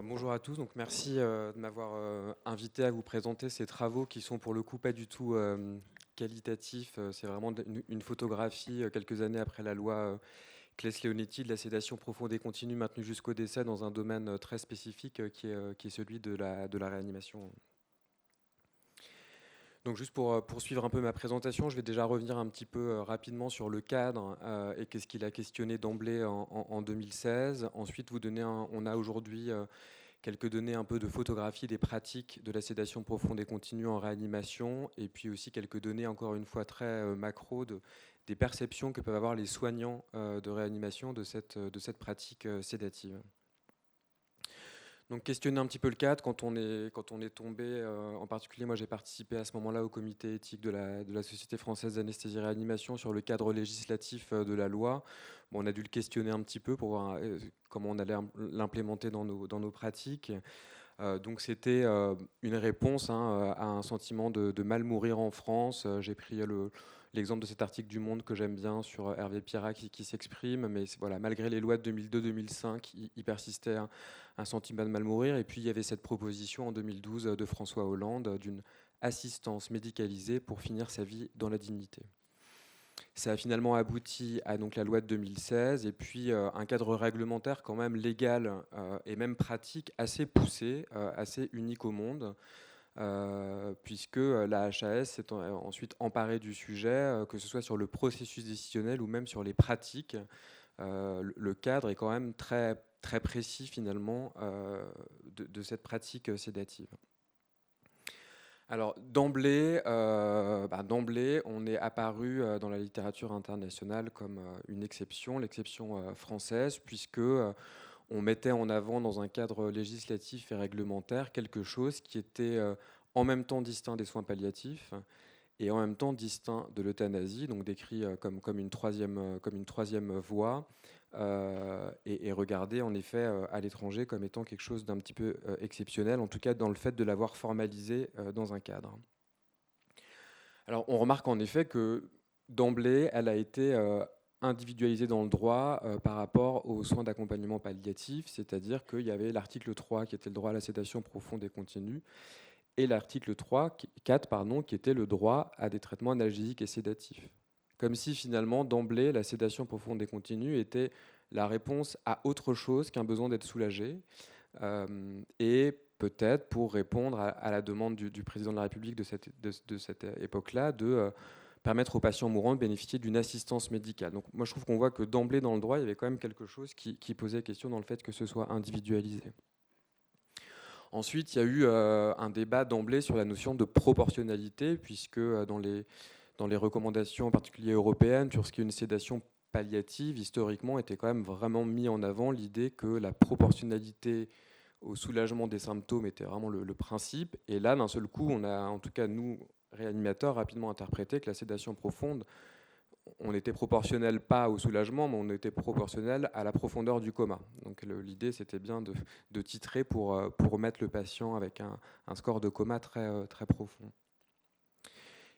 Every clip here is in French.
Bonjour à tous, donc merci de m'avoir invité à vous présenter ces travaux qui sont pour le coup pas du tout qualitatifs. C'est vraiment une photographie quelques années après la loi Claes-Leonetti de la sédation profonde et continue maintenue jusqu'au décès dans un domaine très spécifique qui est celui de la réanimation. Donc juste pour poursuivre un peu ma présentation, je vais déjà revenir un petit peu rapidement sur le cadre et qu'est-ce qu'il a questionné d'emblée en 2016. Ensuite, on a aujourd'hui quelques données un peu de photographie des pratiques de la sédation profonde et continue en réanimation, et puis aussi quelques données, encore une fois très macro, des perceptions que peuvent avoir les soignants de réanimation de cette pratique sédative. Donc questionner un petit peu le cadre quand on est tombé, en particulier moi j'ai participé à ce moment-là au comité éthique de la Société française d'anesthésie réanimation sur le cadre législatif de la loi. Bon, on a dû le questionner un petit peu pour voir comment on allait l'implémenter dans nos pratiques. Donc c'était une réponse à un sentiment de mal mourir en France. J'ai pris l'exemple de cet article du Monde que j'aime bien sur Hervé Pierrat qui s'exprime, mais voilà, malgré les lois de 2002-2005, il persistait un sentiment de mal mourir. Et puis il y avait cette proposition en 2012 de François Hollande d'une assistance médicalisée pour finir sa vie dans la dignité. Ça a finalement abouti à donc la loi de 2016 et puis un cadre réglementaire quand même légal et même pratique assez poussé, assez unique au monde, puisque la HAS s'est ensuite emparée du sujet, que ce soit sur le processus décisionnel ou même sur les pratiques. Le cadre est quand même très, très précis finalement de cette pratique sédative. Alors d'emblée, on est apparu dans la littérature internationale comme une exception, l'exception française, puisque on mettait en avant dans un cadre législatif et réglementaire quelque chose qui était en même temps distinct des soins palliatifs et en même temps distinct de l'euthanasie, donc décrit comme une troisième voie, et regardé en effet à l'étranger comme étant quelque chose d'un petit peu exceptionnel, en tout cas dans le fait de l'avoir formalisé dans un cadre. Alors on remarque en effet que d'emblée, elle a été individualisée dans le droit par rapport aux soins d'accompagnement palliatif, c'est-à-dire qu'il y avait l'article 3 qui était le droit à la sédation profonde et continue, et l'article 4 qui était le droit à des traitements analgésiques et sédatifs. Comme si finalement, d'emblée, la sédation profonde et continue était la réponse à autre chose qu'un besoin d'être soulagé. Et peut-être pour répondre à la demande du président de la République de cette époque-là, de permettre aux patients mourants de bénéficier d'une assistance médicale. Donc moi je trouve qu'on voit que d'emblée dans le droit, il y avait quand même quelque chose qui posait question dans le fait que ce soit individualisé. Ensuite, il y a eu un débat d'emblée sur la notion de proportionnalité, puisque dans les recommandations, en particulier européennes, sur ce qui est une sédation palliative, historiquement, était quand même vraiment mis en avant l'idée que la proportionnalité au soulagement des symptômes était vraiment le principe. Et là, d'un seul coup, on a, en tout cas nous, réanimateurs, rapidement interprété que la sédation profonde, on était proportionnel pas au soulagement, mais on était proportionnel à la profondeur du coma. Donc l'idée, c'était bien de titrer pour mettre le patient avec un score de coma très, très profond.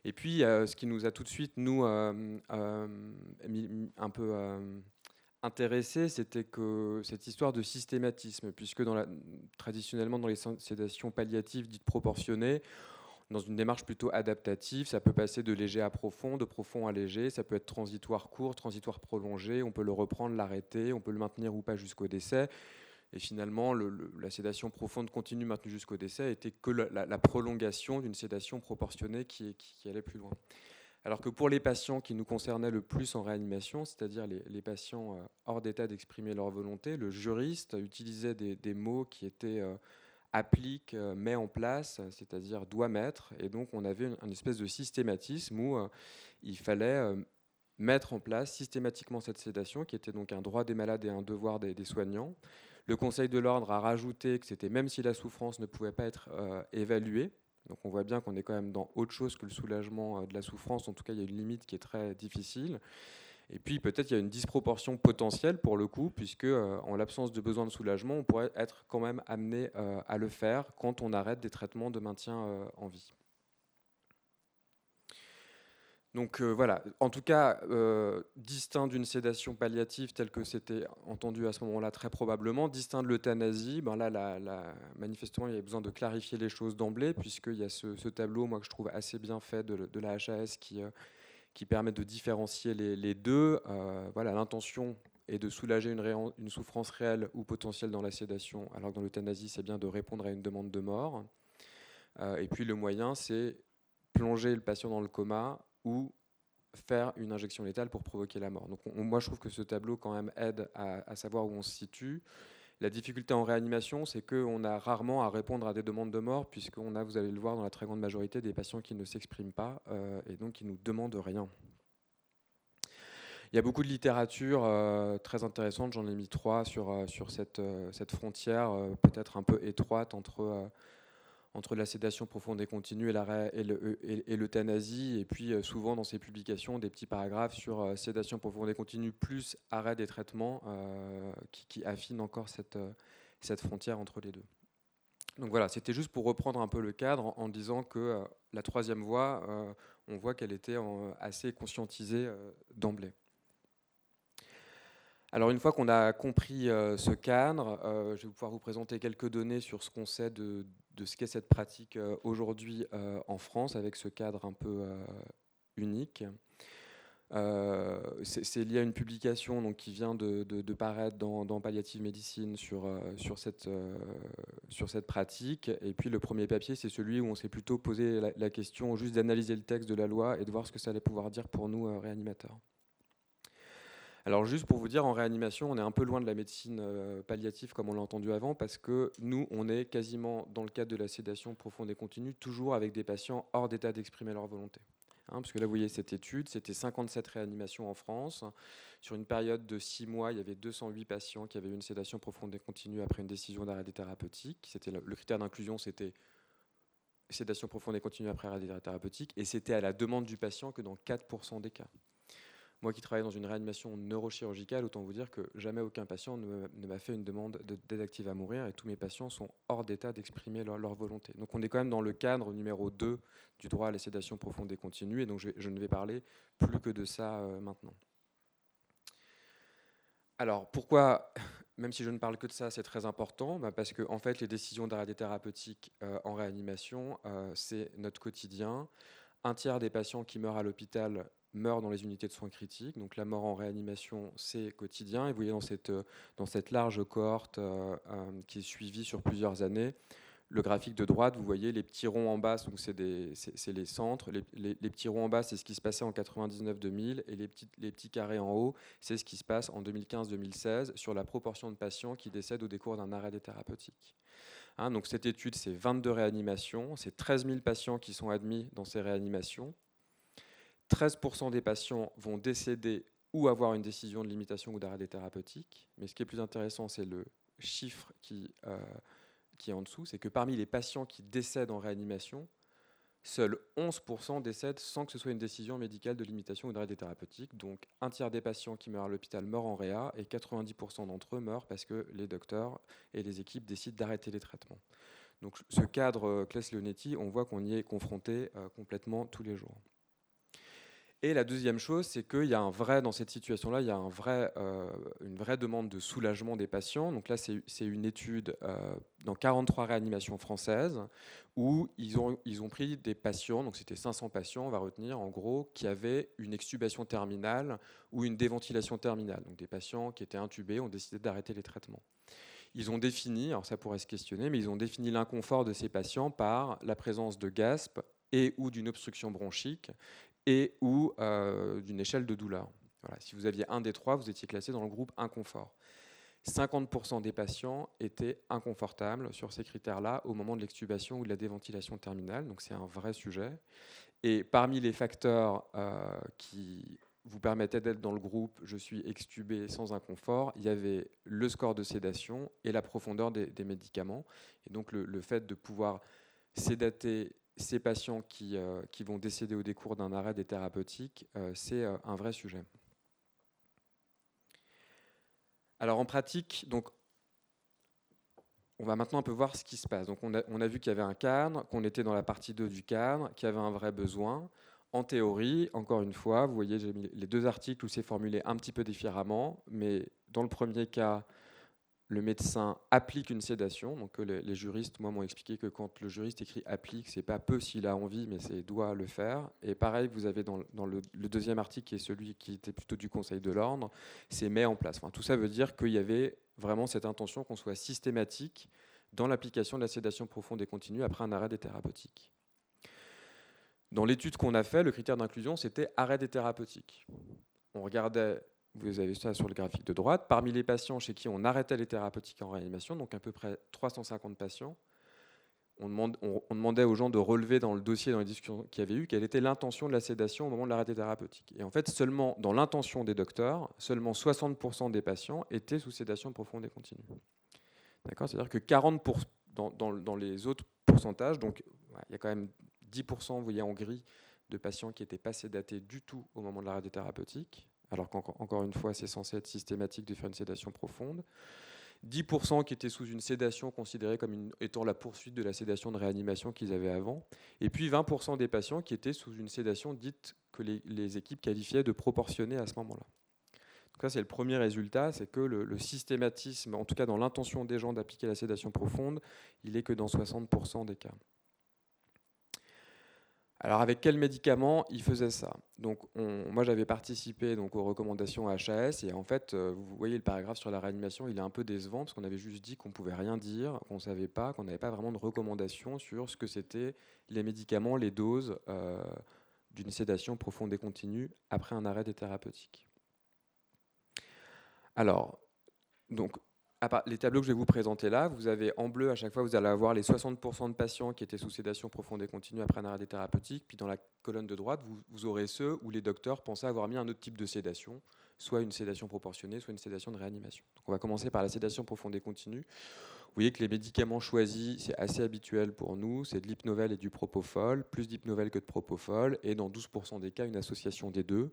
Et puis, ce qui nous a tout de suite, nous, un peu intéressé, c'était que cette histoire de systématisme, puisque traditionnellement, dans les sédations palliatives dites proportionnées, dans une démarche plutôt adaptative, ça peut passer de léger à profond, de profond à léger, ça peut être transitoire court, transitoire prolongé, on peut le reprendre, l'arrêter, on peut le maintenir ou pas jusqu'au décès. Et finalement, la sédation profonde continue maintenue jusqu'au décès était que la prolongation d'une sédation proportionnée qui allait plus loin. Alors que pour les patients qui nous concernaient le plus en réanimation, c'est-à-dire les patients hors d'état d'exprimer leur volonté, le juriste utilisait des mots qui étaient applique, met en place, c'est-à-dire doit mettre. Et donc on avait une espèce de systématisme où il fallait mettre en place systématiquement cette sédation, qui était donc un droit des malades et un devoir des soignants. Le Conseil de l'ordre a rajouté que c'était même si la souffrance ne pouvait pas être évaluée. Donc on voit bien qu'on est quand même dans autre chose que le soulagement de la souffrance. En tout cas, il y a une limite qui est très difficile. Et puis peut-être il y a une disproportion potentielle pour le coup, puisque en l'absence de besoin de soulagement, on pourrait être quand même amené à le faire quand on arrête des traitements de maintien en vie. Donc voilà, en tout cas, distinct d'une sédation palliative telle que c'était entendu à ce moment-là, très probablement, distinct de l'euthanasie, ben là, manifestement, il y a besoin de clarifier les choses d'emblée, puisqu'il y a ce tableau, moi, que je trouve assez bien fait de la HAS qui permet de différencier les deux. Voilà, l'intention est de soulager une souffrance réelle ou potentielle dans la sédation, alors que dans l'euthanasie, c'est bien de répondre à une demande de mort. Et puis le moyen, c'est plonger le patient dans le coma ou faire une injection létale pour provoquer la mort. Donc moi, je trouve que ce tableau quand même aide à savoir où on se situe. La difficulté en réanimation, c'est qu'on a rarement à répondre à des demandes de mort, puisqu'on a, vous allez le voir, dans la très grande majorité des patients qui ne s'expriment pas et donc qui nous demandent rien. Il y a beaucoup de littérature très intéressante, j'en ai mis 3 sur cette frontière peut-être un peu étroite entre la sédation profonde et continue et l'euthanasie, et puis souvent dans ces publications des petits paragraphes sur sédation profonde et continue plus arrêt des traitements qui affinent encore cette frontière entre les deux. Donc voilà, c'était juste pour reprendre un peu le cadre en disant que la troisième voie, on voit qu'elle était assez conscientisée d'emblée. Alors une fois qu'on a compris ce cadre, je vais pouvoir vous présenter quelques données sur ce qu'on sait de ce qu'est cette pratique aujourd'hui en France, avec ce cadre un peu unique. C'est lié à une publication donc, qui vient de paraître dans Palliative Medicine sur cette pratique. Et puis le premier papier, c'est celui où on s'est plutôt posé la question juste d'analyser le texte de la loi et de voir ce que ça allait pouvoir dire pour nous, réanimateurs. Alors juste pour vous dire, en réanimation, on est un peu loin de la médecine palliative comme on l'a entendu avant, parce que nous, on est quasiment, dans le cadre de la sédation profonde et continue, toujours avec des patients hors d'état d'exprimer leur volonté. Parce que là, vous voyez cette étude, c'était 57 réanimations en France. Sur une période de 6 mois, il y avait 208 patients qui avaient eu une sédation profonde et continue après une décision d'arrêt thérapeutique. C'était le critère d'inclusion, c'était sédation profonde et continue après arrêt thérapeutique, et c'était à la demande du patient que dans 4% des cas. Moi qui travaille dans une réanimation neurochirurgicale, autant vous dire que jamais aucun patient ne m'a fait une demande d'aide active à mourir, et tous mes patients sont hors d'état d'exprimer leur volonté. Donc on est quand même dans le cadre numéro 2 du droit à la sédation profonde et continue, et donc je ne vais parler plus que de ça maintenant. Alors pourquoi, même si je ne parle que de ça, c'est très important, parce que en fait, les décisions d'arrêt thérapeutique en réanimation, c'est notre quotidien. Un tiers des patients qui meurent à l'hôpital meurent dans les unités de soins critiques. Donc la mort en réanimation, c'est quotidien. Et vous voyez dans cette large cohorte qui est suivie sur plusieurs années, le graphique de droite, vous voyez les petits ronds en bas, donc c'est les centres. Les petits ronds en bas, c'est ce qui se passait en 99-2000. Et les petits carrés en haut, c'est ce qui se passe en 2015-2016 sur la proportion de patients qui décèdent au décours d'un arrêt thérapeutique. Donc cette étude, c'est 22 réanimations, c'est 13 000 patients qui sont admis dans ces réanimations. 13% des patients vont décéder ou avoir une décision de limitation ou d'arrêt thérapeutique. Mais ce qui est plus intéressant, c'est le chiffre qui est en dessous, c'est que parmi les patients qui décèdent en réanimation, seuls 11% décèdent sans que ce soit une décision médicale de limitation ou d'arrêt thérapeutique. Donc un tiers des patients qui meurent à l'hôpital meurent en réa, et 90% d'entre eux meurent parce que les docteurs et les équipes décident d'arrêter les traitements. Donc ce cadre Claes-Leonetti, on voit qu'on y est confronté complètement tous les jours. Et la deuxième chose, c'est qu'il y a dans cette situation-là, il y a une vraie demande de soulagement des patients. Donc là, c'est une étude dans 43 réanimations françaises où ils ont pris des patients, donc c'était 500 patients, on va retenir en gros, qui avaient une extubation terminale ou une déventilation terminale. Donc des patients qui étaient intubés ont décidé d'arrêter les traitements. Ils ont défini, alors ça pourrait se questionner, mais ils ont défini l'inconfort de ces patients par la présence de gasp et ou d'une obstruction bronchique et ou d'une échelle de douleur. Voilà. Si vous aviez un des trois, vous étiez classé dans le groupe inconfort. 50% des patients étaient inconfortables sur ces critères-là au moment de l'extubation ou de la déventilation terminale, donc c'est un vrai sujet. Et parmi les facteurs qui vous permettaient d'être dans le groupe « je suis extubé sans inconfort », il y avait le score de sédation et la profondeur des médicaments. Et donc le fait de pouvoir sédater ces patients qui vont décéder au décours d'un arrêt des thérapeutiques, c'est un vrai sujet. Alors en pratique, donc, on va maintenant un peu voir ce qui se passe. Donc on a vu qu'il y avait un cadre, qu'on était dans la partie 2 du cadre, qu'il y avait un vrai besoin. En théorie, encore une fois, vous voyez, j'ai mis les deux articles où c'est formulé un petit peu différemment, mais dans le premier cas, le médecin applique une sédation. Donc les juristes, moi, m'ont expliqué que quand le juriste écrit applique, c'est pas peu s'il a envie, mais c'est doit le faire. Et pareil, vous avez dans le deuxième article, qui est celui qui était plutôt du Conseil de l'ordre, c'est met en place. Enfin, tout ça veut dire qu'il y avait vraiment cette intention qu'on soit systématique dans l'application de la sédation profonde et continue après un arrêt des thérapeutiques. Dans l'étude qu'on a fait, le critère d'inclusion, c'était arrêt des thérapeutiques. On regardait, vous avez ça sur le graphique de droite, parmi les patients chez qui on arrêtait les thérapeutiques en réanimation, donc à peu près 350 patients, on demandait aux gens de relever dans le dossier, dans les discussions qu'il y avait eu, quelle était l'intention de la sédation au moment de l'arrêt des thérapeutiques. Et en fait, seulement dans l'intention des docteurs, seulement 60% des patients étaient sous sédation profonde et continue. D'accord ? C'est-à-dire que 40% dans les autres pourcentages, donc ouais, il y a quand même 10%, vous voyez en gris, de patients qui n'étaient pas sédatés du tout au moment de l'arrêt des thérapeutiques, alors qu'encore une fois, c'est censé être systématique de faire une sédation profonde. 10% qui étaient sous une sédation considérée comme étant la poursuite de la sédation de réanimation qu'ils avaient avant. Et puis 20% des patients qui étaient sous une sédation dite que les équipes qualifiaient de proportionnée à ce moment-là. Donc ça, c'est le premier résultat, c'est que le systématisme, en tout cas dans l'intention des gens d'appliquer la sédation profonde, il est que dans 60% des cas. Alors avec quels médicaments ils faisaient ça? Donc moi j'avais participé donc aux recommandations HAS et en fait vous voyez le paragraphe sur la réanimation, il est un peu décevant parce qu'on avait juste dit qu'on pouvait rien dire, qu'on ne savait pas, qu'on n'avait pas vraiment de recommandations sur ce que c'était les médicaments, les doses d'une sédation profonde et continue après un arrêt des thérapeutiques. Alors, donc, les tableaux que je vais vous présenter là, vous avez en bleu, à chaque fois, vous allez avoir les 60% de patients qui étaient sous sédation profonde et continue après un arrêt des thérapeutiques. Puis dans la colonne de droite, vous aurez ceux où les docteurs pensaient avoir mis un autre type de sédation, soit une sédation proportionnée, soit une sédation de réanimation. Donc on va commencer par la sédation profonde et continue. Vous voyez que les médicaments choisis, c'est assez habituel pour nous, c'est de l'hypnovel et du propofol, plus d'hypnovel que de propofol, et dans 12% des cas, une association des deux.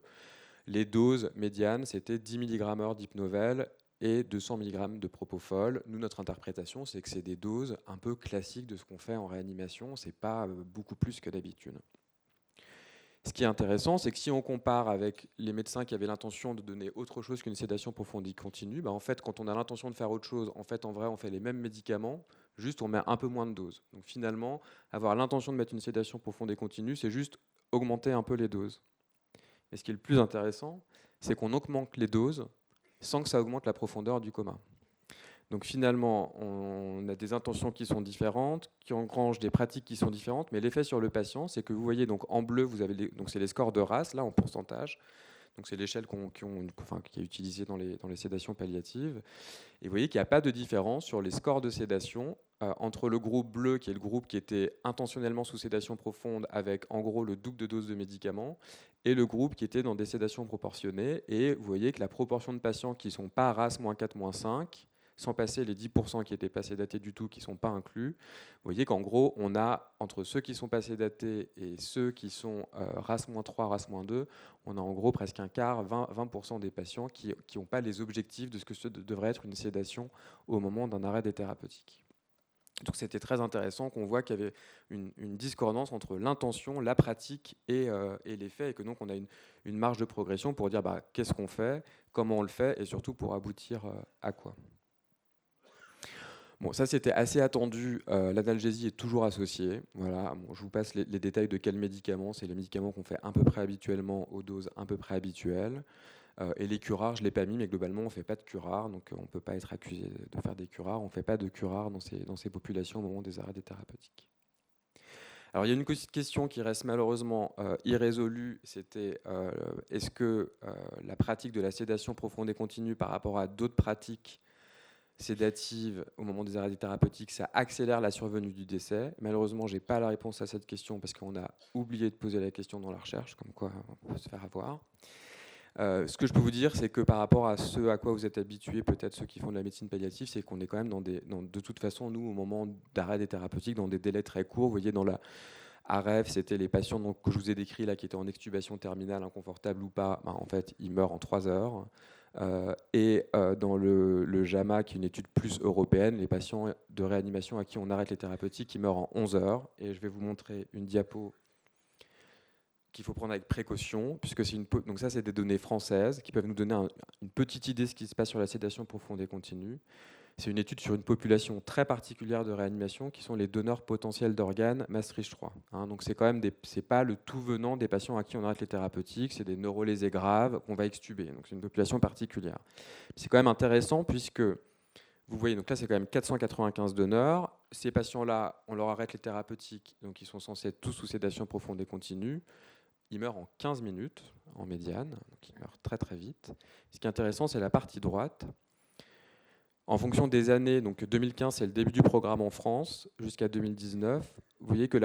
Les doses médianes, c'était 10 mg d'hypnovel et 200 mg de propofol. Nous, notre interprétation, c'est que c'est des doses un peu classiques de ce qu'on fait en réanimation. Ce n'est pas beaucoup plus que d'habitude. Ce qui est intéressant, c'est que si on compare avec les médecins qui avaient l'intention de donner autre chose qu'une sédation profonde et continue, en fait, quand on a l'intention de faire autre chose, en fait, en vrai, on fait les mêmes médicaments, juste on met un peu moins de doses. Donc finalement, avoir l'intention de mettre une sédation profonde et continue, c'est juste augmenter un peu les doses. Et ce qui est le plus intéressant, c'est qu'on augmente les doses sans que ça augmente la profondeur du coma. Donc finalement, on a des intentions qui sont différentes, qui engrangent des pratiques qui sont différentes, mais l'effet sur le patient, c'est que vous voyez donc en bleu, vous avez donc c'est les scores de RAS là en pourcentage. Donc c'est l'échelle qui est utilisée dans les sédations palliatives. Et vous voyez qu'il n'y a pas de différence sur les scores de sédation entre le groupe bleu, qui est le groupe qui était intentionnellement sous sédation profonde, avec en gros le double de dose de médicaments, et le groupe qui était dans des sédations proportionnées. Et vous voyez que la proportion de patients qui ne sont pas RAS -4, -5, sans passer les 10% qui n'étaient pas sédatés du tout, qui ne sont pas inclus, vous voyez qu'en gros, on a, entre ceux qui sont pas sédatés et ceux qui sont RAS-3, RAS-2, on a en gros presque un quart, 20% des patients qui n'ont pas les objectifs de ce que devrait être une sédation au moment d'un arrêt des thérapeutiques. Donc c'était très intéressant qu'on voit qu'il y avait une discordance entre l'intention, la pratique et les faits, et que donc on a une marge de progression pour dire qu'est-ce qu'on fait, comment on le fait, et surtout pour aboutir à quoi. Bon, ça c'était assez attendu. L'analgésie est toujours associée. Voilà. Bon, je vous passe les détails de quels médicaments. C'est les médicaments qu'on fait à peu près habituellement aux doses à peu près habituelles. Et les curares, je ne l'ai pas mis, mais globalement, on ne fait pas de curares. Donc on ne peut pas être accusé de faire des curares. On ne fait pas de curares dans ces populations au moment des arrêts des thérapeutiques. Alors il y a une question qui reste malheureusement irrésolue. C'était est-ce que la pratique de la sédation profonde et continue par rapport à d'autres pratiques sédative au moment des arrêts thérapeutiques, ça accélère la survenue du décès. Malheureusement, je n'ai pas la réponse à cette question parce qu'on a oublié de poser la question dans la recherche, comme quoi on peut se faire avoir. Ce que je peux vous dire, c'est que par rapport à ce à quoi vous êtes habitués, peut-être ceux qui font de la médecine palliative, c'est qu'on est quand même de toute façon, nous, au moment d'arrêt des thérapeutiques, dans des délais très courts. Vous voyez, dans la AREF, c'était les patients que je vous ai décrits là, qui étaient en extubation terminale, inconfortable ou pas, en fait, ils meurent en 3 heures. Dans le JAMA, qui est une étude plus européenne, les patients de réanimation à qui on arrête les thérapeutiques, ils meurent en 11 heures. Et je vais vous montrer une diapo qu'il faut prendre avec précaution, puisque donc ça, c'est des données françaises qui peuvent nous donner une petite idée de ce qui se passe sur la sédation profonde et continue. C'est une étude sur une population très particulière de réanimation qui sont les donneurs potentiels d'organes Maastricht 3. Donc c'est quand même c'est pas le tout venant des patients à qui on arrête les thérapeutiques, c'est des neurolésés graves qu'on va extuber. Donc c'est une population particulière. C'est quand même intéressant puisque vous voyez, donc là c'est quand même 495 donneurs. Ces patients-là, on leur arrête les thérapeutiques, donc ils sont censés être tous sous sédation profonde et continue. Ils meurent en 15 minutes en médiane, donc ils meurent très très vite. Ce qui est intéressant, c'est la partie droite. En fonction des années, donc 2015 c'est le début du programme en France, jusqu'à 2019, vous voyez que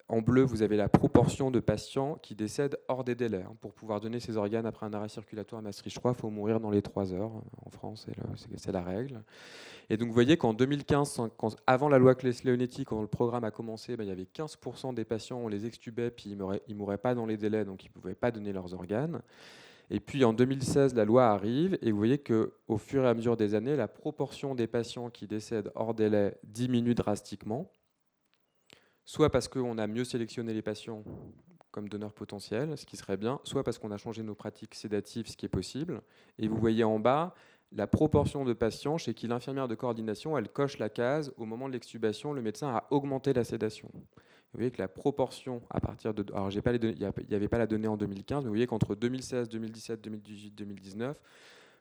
en bleu vous avez la proportion de patients qui décèdent hors des délais. Pour pouvoir donner ses organes après un arrêt circulatoire Maastricht 3, il faut mourir dans les 3 heures. En France, c'est la règle. Et donc vous voyez qu'en 2015, avant la loi Claes-Leonetti, quand le programme a commencé, il y avait 15% des patients, on les extubait, puis ils ne mouraient pas dans les délais, donc ils ne pouvaient pas donner leurs organes. Et puis en 2016, la loi arrive et vous voyez qu'au fur et à mesure des années, la proportion des patients qui décèdent hors délai diminue drastiquement, soit parce qu'on a mieux sélectionné les patients comme donneurs potentiels, ce qui serait bien, soit parce qu'on a changé nos pratiques sédatives, ce qui est possible. Et vous voyez en bas la proportion de patients chez qui l'infirmière de coordination, elle coche la case, au moment de l'extubation, le médecin a augmenté la sédation. Vous voyez que la proportion à partir de... Alors, il n'y avait pas la donnée en 2015, mais vous voyez qu'entre 2016, 2017, 2018, 2019,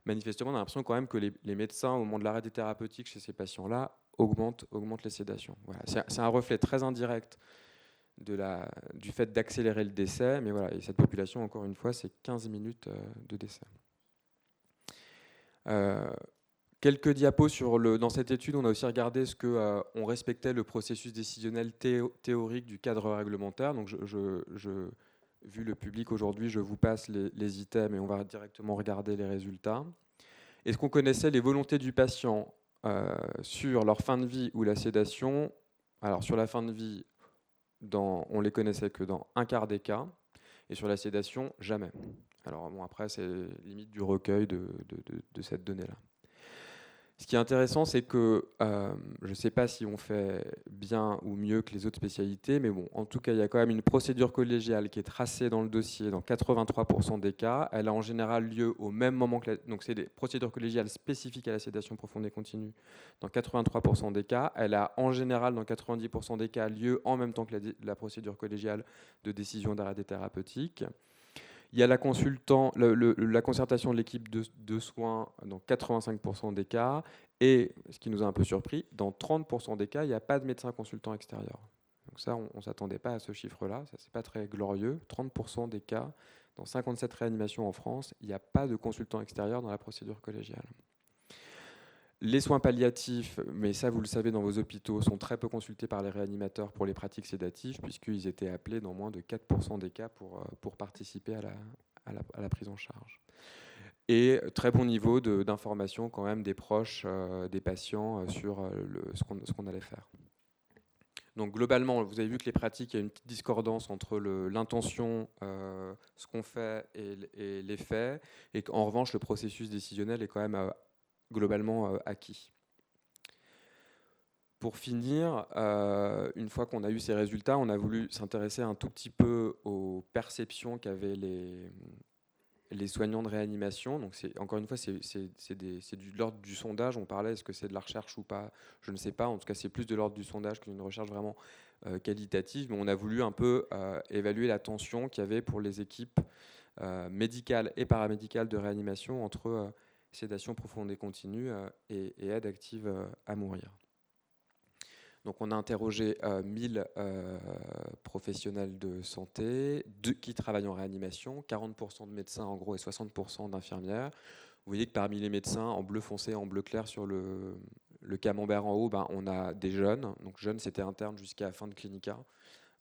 manifestement, on a l'impression quand même que les médecins, au moment de l'arrêt des thérapeutiques chez ces patients-là, augmentent les sédations. Voilà. C'est un reflet très indirect du fait d'accélérer le décès, mais voilà, et cette population, encore une fois, c'est 15 minutes de décès. Quelques diapos dans cette étude, on a aussi regardé ce que on respectait le processus décisionnel théorique du cadre réglementaire. Donc, vu le public aujourd'hui, je vous passe les items et on va directement regarder les résultats. Est-ce qu'on connaissait les volontés du patient sur leur fin de vie ou la sédation? Alors, sur la fin de vie, on les connaissait que dans un quart des cas, et sur la sédation, jamais. Alors, bon, après, c'est limite du recueil de cette donnée-là. Ce qui est intéressant, c'est que je ne sais pas si on fait bien ou mieux que les autres spécialités, mais bon, en tout cas, il y a quand même une procédure collégiale qui est tracée dans le dossier dans 83% des cas. Elle a en général lieu au même moment que donc c'est des procédures collégiales spécifiques à la sédation profonde et continue dans 83% des cas. Elle a en général dans 90% des cas lieu en même temps que la procédure collégiale de décision d'arrêt thérapeutique. Il y a la concertation de l'équipe de soins dans 85% des cas. Et, ce qui nous a un peu surpris, dans 30% des cas, il n'y a pas de médecin consultant extérieur. Donc ça, on ne s'attendait pas à ce chiffre-là. Ça, c'est pas très glorieux. 30% des cas, dans 57 réanimations en France, il n'y a pas de consultant extérieur dans la procédure collégiale. Les soins palliatifs, mais ça vous le savez dans vos hôpitaux, sont très peu consultés par les réanimateurs pour les pratiques sédatives, puisqu'ils étaient appelés dans moins de 4% des cas pour participer à la prise en charge. Et très bon niveau d'information quand même des proches des patients sur ce qu'on allait faire. Donc globalement, vous avez vu que les pratiques, il y a une petite discordance entre l'intention, ce qu'on fait et les faits, et qu'en revanche, le processus décisionnel est quand même globalement acquis. Pour finir, une fois qu'on a eu ces résultats, on a voulu s'intéresser un tout petit peu aux perceptions qu'avaient les soignants de réanimation. Donc encore une fois, c'est de l'ordre du sondage. On parlait, est-ce que c'est de la recherche ou pas? Je ne sais pas. En tout cas, c'est plus de l'ordre du sondage qu'une recherche vraiment qualitative. Mais on a voulu un peu évaluer la tension qu'il y avait pour les équipes médicales et paramédicales de réanimation entre sédation profonde et continue et aide active à mourir. Donc on a interrogé 1000 professionnels de santé qui travaillent en réanimation, 40% de médecins en gros et 60% d'infirmières. Vous voyez que parmi les médecins, en bleu foncé, en bleu clair sur le camembert en haut, on a des jeunes. Donc jeunes, c'était interne jusqu'à fin de clinica.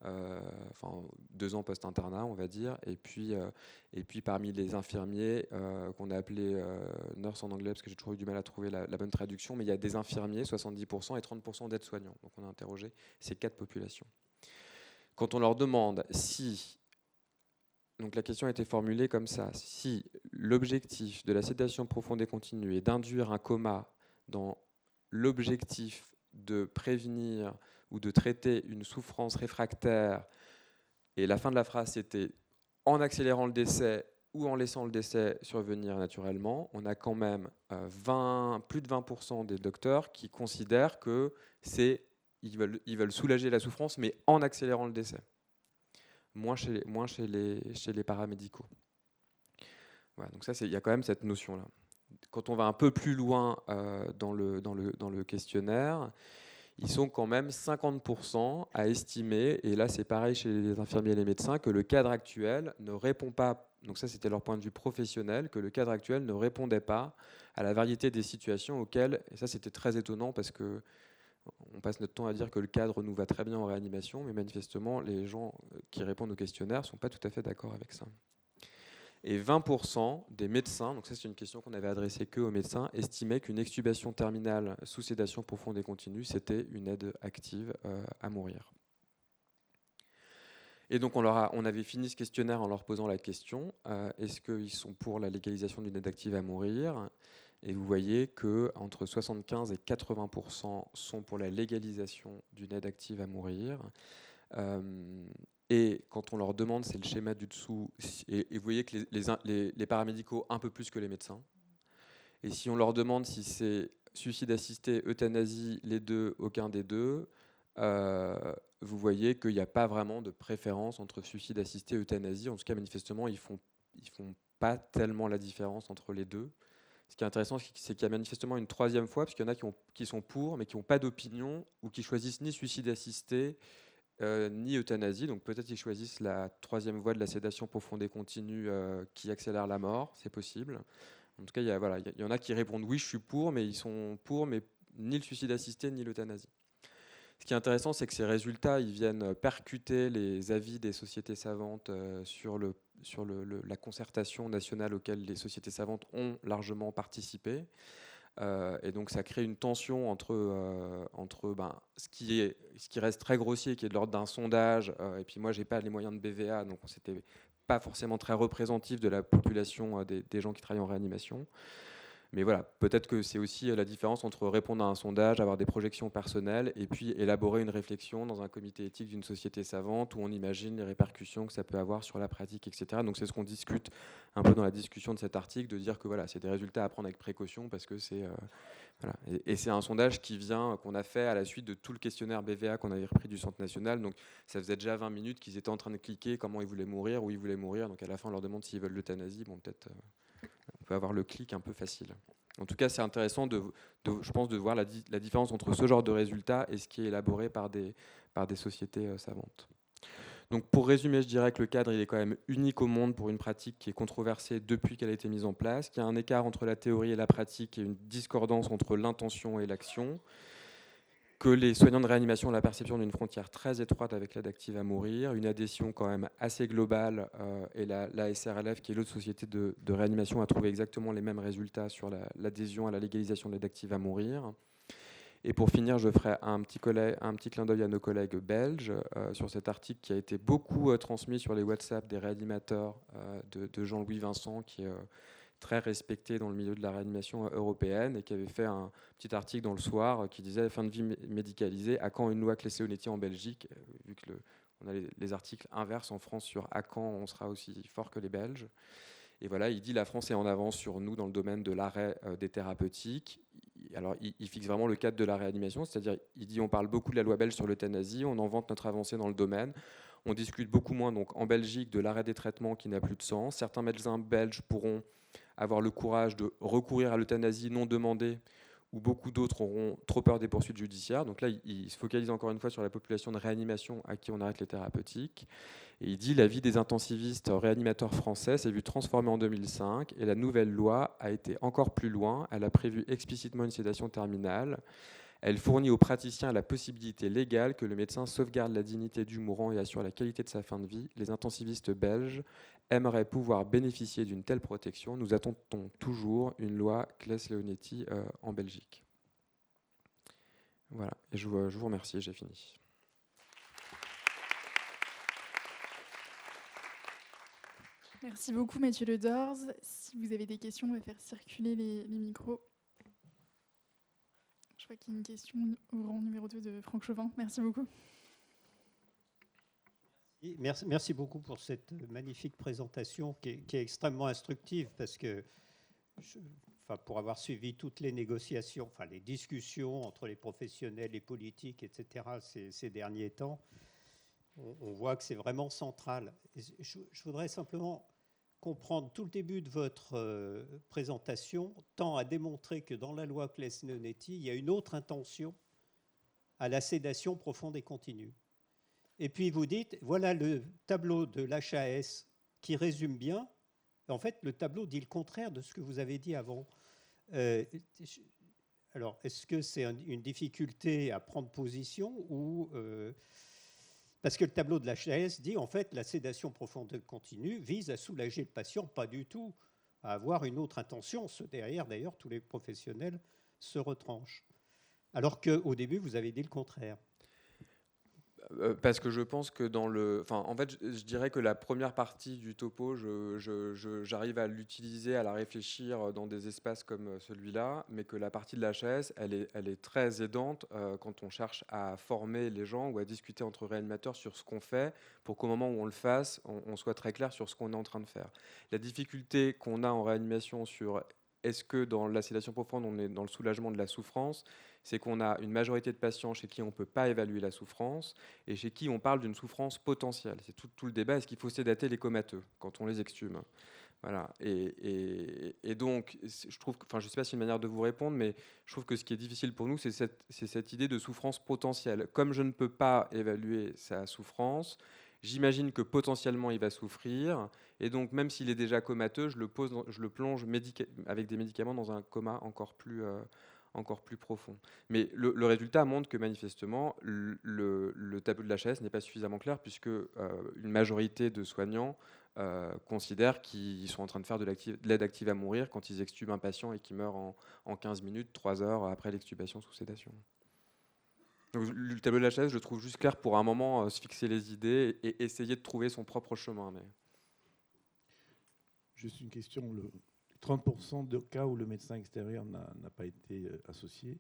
2 ans post-internat, on va dire. Et puis parmi les infirmiers, qu'on a appelés nurse en anglais, parce que j'ai toujours eu du mal à trouver la bonne traduction, mais il y a des infirmiers, 70%, et 30% d'aides-soignants. Donc on a interrogé ces 4 populations. Quand on leur demande si... Donc la question a été formulée comme ça. Si l'objectif de la sédation profonde et continue est d'induire un coma dans l'objectif de prévenir ou de traiter une souffrance réfractaire, et la fin de la phrase c'était en accélérant le décès ou en laissant le décès survenir naturellement, on a quand même plus de 20% des docteurs qui considèrent que ils veulent soulager la souffrance, mais en accélérant le décès. Moins chez les paramédicaux. Voilà, donc ça, il y a quand même cette notion-là. Quand on va un peu plus loin dans le questionnaire, ils sont quand même 50% à estimer, et là c'est pareil chez les infirmiers et les médecins, que le cadre actuel ne répond pas, donc ça c'était leur point de vue professionnel, que le cadre actuel ne répondait pas à la variété des situations auxquelles, et ça c'était très étonnant parce que on passe notre temps à dire que le cadre nous va très bien en réanimation, mais manifestement les gens qui répondent au questionnaire ne sont pas tout à fait d'accord avec ça. Et 20% des médecins, donc ça c'est une question qu'on avait adressée qu'aux médecins, estimaient qu'une extubation terminale sous sédation profonde et continue, c'était une aide active à mourir. Et donc on avait fini ce questionnaire en leur posant la question, est-ce qu'ils sont pour la légalisation d'une aide active à mourir ? Et vous voyez qu'entre 75 et 80% sont pour la légalisation d'une aide active à mourir. Et quand on leur demande, c'est le schéma du dessous, et vous voyez que les paramédicaux un peu plus que les médecins. Et si on leur demande si c'est suicide assisté, euthanasie, les deux, aucun des deux, vous voyez qu'il n'y a pas vraiment de préférence entre suicide assisté et euthanasie. En tout cas, manifestement, ils font pas tellement la différence entre les deux. Ce qui est intéressant, c'est qu'il y a manifestement une troisième fois, parce qu'il y en a qui sont pour, mais qui n'ont pas d'opinion, ou qui choisissent ni suicide assisté, ni euthanasie. Donc peut-être qu'ils choisissent la troisième voie de la sédation profonde et continue qui accélère la mort, c'est possible. En tout cas, il y en a qui répondent oui, je suis pour, mais ils sont pour, mais ni le suicide assisté, ni l'euthanasie. Ce qui est intéressant, c'est que ces résultats, ils viennent percuter les avis des sociétés savantes sur la concertation nationale auquel les sociétés savantes ont largement participé. Et donc ça crée une tension entre ce qui reste très grossier, qui est de l'ordre d'un sondage, et puis moi j'ai pas les moyens de BVA, donc c'était pas forcément très représentatif de la population des gens qui travaillent en réanimation. Mais voilà, peut-être que c'est aussi la différence entre répondre à un sondage, avoir des projections personnelles, et puis élaborer une réflexion dans un comité éthique d'une société savante où on imagine les répercussions que ça peut avoir sur la pratique, etc. Donc c'est ce qu'on discute un peu dans la discussion de cet article, de dire que voilà, c'est des résultats à prendre avec précaution parce que c'est voilà. Et c'est un sondage qu'on a fait à la suite de tout le questionnaire BVA qu'on avait repris du Centre national. Donc ça faisait déjà 20 minutes qu'ils étaient en train de cliquer comment ils voulaient mourir, où ils voulaient mourir. Donc à la fin on leur demande s'ils veulent l'euthanasie. Bon, peut-être on peut avoir le clic un peu facile. En tout cas, c'est intéressant, je pense, de voir la différence entre ce genre de résultats et ce qui est élaboré par des sociétés savantes. Donc, pour résumer, je dirais que le cadre il est quand même unique au monde pour une pratique qui est controversée depuis qu'elle a été mise en place, qu'il y a un écart entre la théorie et la pratique et une discordance entre l'intention et l'action, que les soignants de réanimation ont la perception d'une frontière très étroite avec l'aide active à mourir, une adhésion quand même assez globale, et la SRLF, qui est l'autre société de réanimation, a trouvé exactement les mêmes résultats sur l'adhésion à la légalisation de l'aide active à mourir. Et pour finir, je ferai un petit clin d'œil à nos collègues belges sur cet article qui a été beaucoup transmis sur les WhatsApp des réanimateurs de Jean-Louis Vincent, qui est très respecté dans le milieu de la réanimation européenne, et qui avait fait un petit article dans Le Soir qui disait « Fin de vie médicalisée, à quand une loi Claes-Leonetti en Belgique ?» Vu que on a les articles inverses en France sur « À quand on sera aussi fort que les Belges ?» Et voilà, il dit la France est en avance sur nous dans le domaine de l'arrêt des thérapeutiques. Alors, il fixe vraiment le cadre de la réanimation, c'est-à-dire, il dit on parle beaucoup de la loi belge sur l'euthanasie, on en vante notre avancée dans le domaine. On discute beaucoup moins donc en Belgique de l'arrêt des traitements qui n'a plus de sens. Certains médecins belges pourront avoir le courage de recourir à l'euthanasie non demandée, où beaucoup d'autres auront trop peur des poursuites judiciaires. Donc là, il se focalise encore une fois sur la population de réanimation à qui on arrête les thérapeutiques. Et il dit la vie des intensivistes réanimateurs français s'est vue transformée en 2005, et la nouvelle loi a été encore plus loin. Elle a prévu explicitement une sédation terminale. Elle fournit aux praticiens la possibilité légale que le médecin sauvegarde la dignité du mourant et assure la qualité de sa fin de vie. Les intensivistes belges aimeraient pouvoir bénéficier d'une telle protection. Nous attendons toujours une loi Claes-Leonetti en Belgique. Voilà, et je vous remercie, j'ai fini. Merci beaucoup Mathieu Ledors. Si vous avez des questions, on va faire circuler les micros. Je crois qu'il y a une question au rang numéro 2 de Franck Chauvin. Merci beaucoup. Merci beaucoup pour cette magnifique présentation qui est extrêmement instructive parce que, pour avoir suivi toutes les négociations, les discussions entre les professionnels, les politiques, etc., ces derniers temps, on voit que c'est vraiment central. Je voudrais simplement comprendre tout le début de votre présentation tend à démontrer que dans la loi Claes-Leonetti, il y a une autre intention à la sédation profonde et continue. Et puis vous dites, voilà le tableau de l'HAS qui résume bien. En fait, le tableau dit le contraire de ce que vous avez dit avant. Alors, est-ce que c'est une difficulté à prendre position ou parce que le tableau de l'HAS dit, en fait, la sédation profonde et continue vise à soulager le patient, pas du tout à avoir une autre intention. Ce derrière, d'ailleurs, tous les professionnels se retranchent. Alors qu'au début, vous avez dit le contraire. Parce que je pense que en fait, je dirais que la première partie du topo, j'arrive à l'utiliser, à la réfléchir dans des espaces comme celui-là, mais que la partie de la chaise, elle est très aidante quand on cherche à former les gens ou à discuter entre réanimateurs sur ce qu'on fait, pour qu'au moment où on le fasse, on soit très clair sur ce qu'on est en train de faire. La difficulté qu'on a en réanimation sur est-ce que dans la sédation profonde, on est dans le soulagement de la souffrance, c'est qu'on a une majorité de patients chez qui on ne peut pas évaluer la souffrance et chez qui on parle d'une souffrance potentielle. C'est tout le débat, est-ce qu'il faut sédater les comateux quand on les exhume? Voilà. Et donc, je trouve, je ne sais pas si c'est une manière de vous répondre, mais je trouve que ce qui est difficile pour nous, c'est cette idée de souffrance potentielle. Comme je ne peux pas évaluer sa souffrance, j'imagine que potentiellement il va souffrir, et donc même s'il est déjà comateux, je le plonge avec des médicaments dans un coma encore plus profond. Mais le résultat montre que manifestement, le tableau de la chaise n'est pas suffisamment clair, puisque une majorité de soignants considèrent qu'ils sont en train de faire de l'aide active à mourir quand ils extubent un patient et qui meurt en 15 minutes, 3 heures après l'extubation sous sédation. Donc, le tableau de la chaise, je le trouve juste clair pour un moment se fixer les idées et essayer de trouver son propre chemin. Mais... Juste une question, le 30% de cas où le médecin extérieur n'a pas été associé,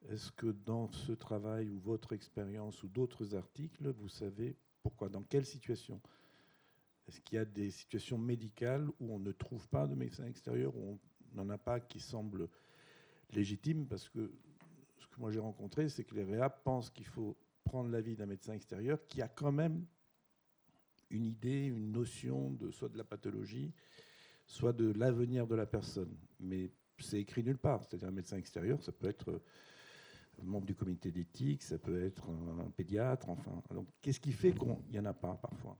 est-ce que dans ce travail ou votre expérience ou d'autres articles, vous savez pourquoi, dans quelle situation? Est-ce qu'il y a des situations médicales où on ne trouve pas de médecin extérieur, où on n'en a pas qui semblent légitimes? Parce que ce que moi j'ai rencontré, c'est que les réa pensent qu'il faut prendre l'avis d'un médecin extérieur qui a quand même une idée, une notion de soit de la pathologie, soit de l'avenir de la personne. Mais c'est écrit nulle part. C'est-à-dire un médecin extérieur, ça peut être membre du comité d'éthique, ça peut être un pédiatre, enfin. Donc, qu'est-ce qui fait qu'il n'y en a pas parfois?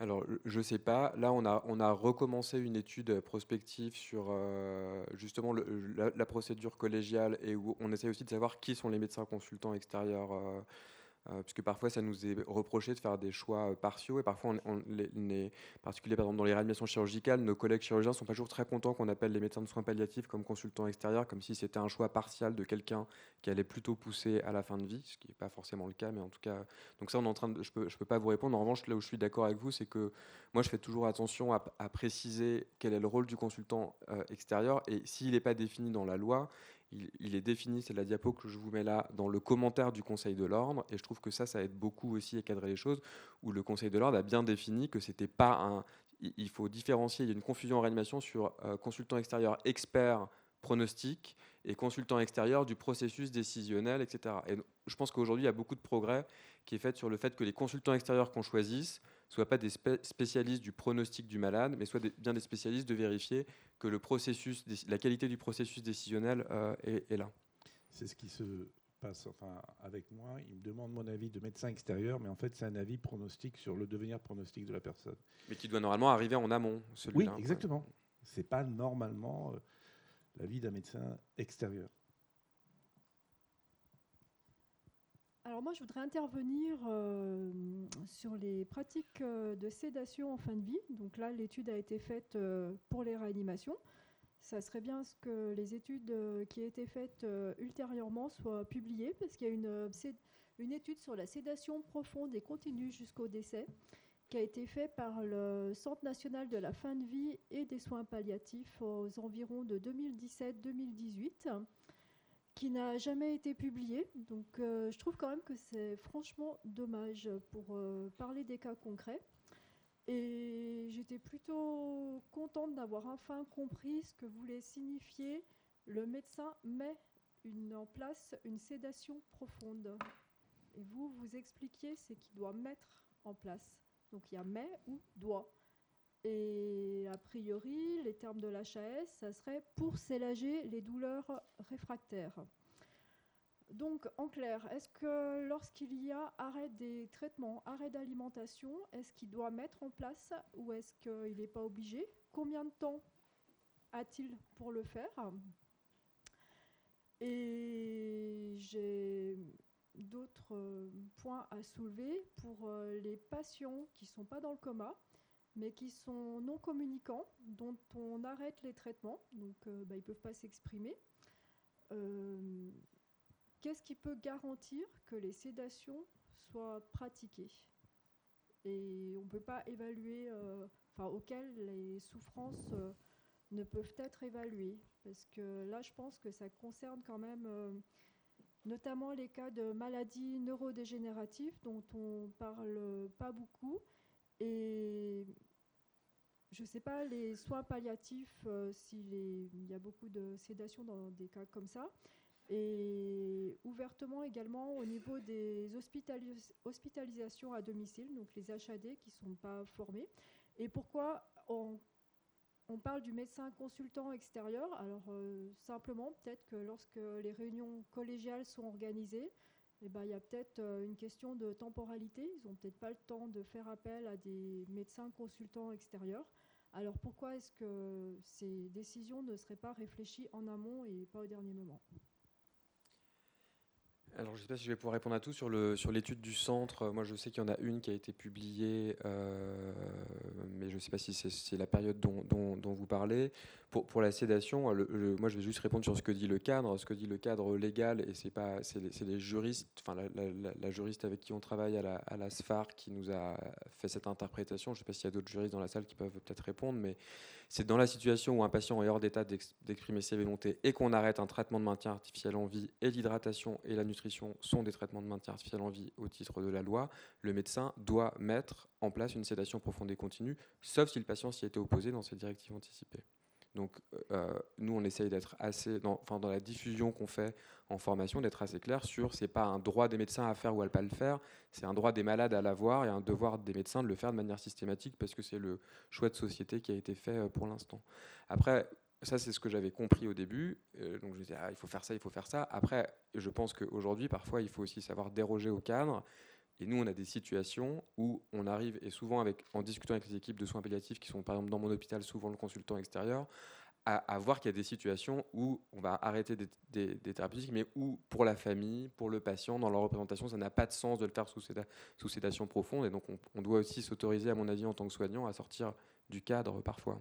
Alors, je ne sais pas. Là, on a recommencé une étude prospective sur justement la procédure collégiale et où on essaie aussi de savoir qui sont les médecins consultants extérieurs puisque parfois ça nous est reproché de faire des choix partiaux et parfois les particuliers par exemple dans les réanimations chirurgicales, nos collègues chirurgiens sont pas toujours très contents qu'on appelle les médecins de soins palliatifs comme consultants extérieurs, comme si c'était un choix partial de quelqu'un qui allait plutôt pousser à la fin de vie, ce qui n'est pas forcément le cas, mais en tout cas, donc ça on est en train de, je peux pas vous répondre. En revanche, là où je suis d'accord avec vous, c'est que moi je fais toujours attention à préciser quel est le rôle du consultant extérieur et s'il n'est pas défini dans la loi, il est défini, c'est la diapo que je vous mets là, dans le commentaire du Conseil de l'Ordre, et je trouve que ça aide beaucoup aussi à cadrer les choses, où le Conseil de l'Ordre a bien défini que c'était pas un... Il faut différencier, il y a une confusion en réanimation sur consultant extérieur expert pronostic et consultant extérieur du processus décisionnel, etc. Et je pense qu'aujourd'hui, il y a beaucoup de progrès qui est fait sur le fait que les consultants extérieurs qu'on choisisse ne soient pas des spécialistes du pronostic du malade, mais soient bien des spécialistes de vérifier que la qualité du processus décisionnel est là. C'est ce qui se passe avec moi. Il me demande mon avis de médecin extérieur, mais en fait, c'est un avis pronostic sur le devenir pronostic de la personne. Mais qui doit normalement arriver en amont, celui-là. Oui, exactement. Ce n'est pas normalement l'avis d'un médecin extérieur. Alors moi, je voudrais intervenir sur les pratiques de sédation en fin de vie. Donc là, l'étude a été faite pour les réanimations. Ça serait bien que les études qui aient été faites ultérieurement soient publiées, parce qu'il y a une étude sur la sédation profonde et continue jusqu'au décès qui a été faite par le Centre national de la fin de vie et des soins palliatifs aux environs de 2017-2018, qui n'a jamais été publié. Donc je trouve quand même que c'est franchement dommage pour parler des cas concrets. Et j'étais plutôt contente d'avoir enfin compris ce que voulait signifier le médecin met en place une sédation profonde. Et vous expliquiez c'est qu'il doit mettre en place. Donc il y a mais ou doit. Et a priori, les termes de l'HAS, ça serait pour soulager les douleurs réfractaires. Donc, en clair, est-ce que lorsqu'il y a arrêt des traitements, arrêt d'alimentation, est-ce qu'il doit mettre en place ou est-ce qu'il n'est pas obligé? Combien de temps a-t-il pour le faire? Et j'ai d'autres points à soulever pour les patients qui ne sont pas dans le coma, mais qui sont non communicants, dont on arrête les traitements, donc ils ne peuvent pas s'exprimer. Qu'est-ce qui peut garantir que les sédations soient pratiquées? Et on ne peut pas évaluer, auxquelles les souffrances ne peuvent être évaluées. Parce que là, je pense que ça concerne quand même notamment les cas de maladies neurodégénératives dont on ne parle pas beaucoup. Et je ne sais pas, les soins palliatifs, il y a beaucoup de sédation dans des cas comme ça. Et ouvertement également au niveau des hospitalisations à domicile, donc les HAD qui ne sont pas formés. Et pourquoi on parle du médecin consultant extérieur? Alors simplement, peut-être que lorsque les réunions collégiales sont organisées, il y a peut-être une question de temporalité. Ils n'ont peut-être pas le temps de faire appel à des médecins consultants extérieurs. Alors pourquoi est-ce que ces décisions ne seraient pas réfléchies en amont et pas au dernier moment? Alors, je ne sais pas si je vais pouvoir répondre à tout sur l'étude du centre. Moi, je sais qu'il y en a une qui a été publiée, mais je ne sais pas si c'est la période dont vous parlez. Pour la sédation, moi, je vais juste répondre sur ce que dit le cadre. Ce que dit le cadre légal, et c'est les juristes, enfin la juriste avec qui on travaille à la SFAR qui nous a fait cette interprétation. Je ne sais pas s'il y a d'autres juristes dans la salle qui peuvent peut-être répondre, mais c'est dans la situation où un patient est hors d'état d'exprimer ses volontés et qu'on arrête un traitement de maintien artificiel en vie, et l'hydratation et la nutrition sont des traitements de maintien artificiel en vie au titre de la loi, le médecin doit mettre en place une sédation profonde et continue, sauf si le patient s'y était opposé dans ses directives anticipées. Donc nous, on essaye d'être assez, dans la diffusion qu'on fait en formation, d'être assez clair sur c'est pas un droit des médecins à faire ou à ne pas le faire, c'est un droit des malades à l'avoir et un devoir des médecins de le faire de manière systématique parce que c'est le choix de société qui a été fait pour l'instant. Après, ça c'est ce que j'avais compris au début, donc je disais il faut faire ça, il faut faire ça. Après, je pense qu'aujourd'hui, parfois, il faut aussi savoir déroger au cadre. Et nous, on a des situations où on arrive, et souvent en discutant avec les équipes de soins palliatifs qui sont par exemple dans mon hôpital, souvent le consultant extérieur, à voir qu'il y a des situations où on va arrêter des thérapeutiques, mais où pour la famille, pour le patient, dans leur représentation, ça n'a pas de sens de le faire sous sédation profonde. Et donc on doit aussi s'autoriser, à mon avis, en tant que soignant, à sortir du cadre parfois.